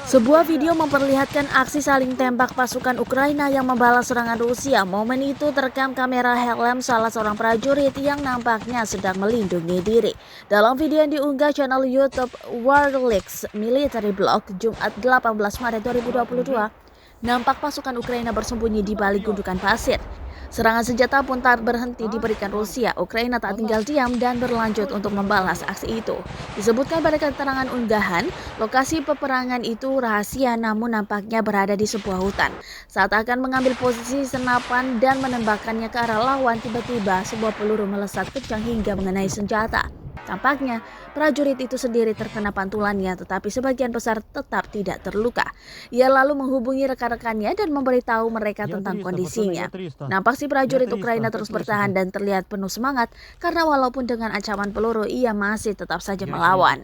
Sebuah video memperlihatkan aksi saling tembak pasukan Ukraina yang membalas serangan Rusia. Momen itu terekam kamera helm salah seorang prajurit yang nampaknya sedang melindungi diri. Dalam video yang diunggah channel YouTube Warleaks Military Blog Jumat 18 Maret 2022, nampak pasukan Ukraina bersembunyi di balik gundukan pasir. Serangan senjata pun tak berhenti diberikan Rusia. Ukraina tak tinggal diam dan berlanjut untuk membalas aksi itu. Disebutkan pada keterangan unggahan, lokasi peperangan itu rahasia namun nampaknya berada di sebuah hutan. Saat akan mengambil posisi senapan dan menembakkannya ke arah lawan, tiba-tiba sebuah peluru melesat kencang hingga mengenai senjata. Tampaknya prajurit itu sendiri terkena pantulannya, tetapi sebagian besar tetap tidak terluka. Ia lalu menghubungi rekan-rekannya dan memberitahu mereka tentang kondisinya. Nampak si prajurit Ukraina terus bertahan dan terlihat penuh semangat karena walaupun dengan ancaman peluru, ia masih tetap saja melawan.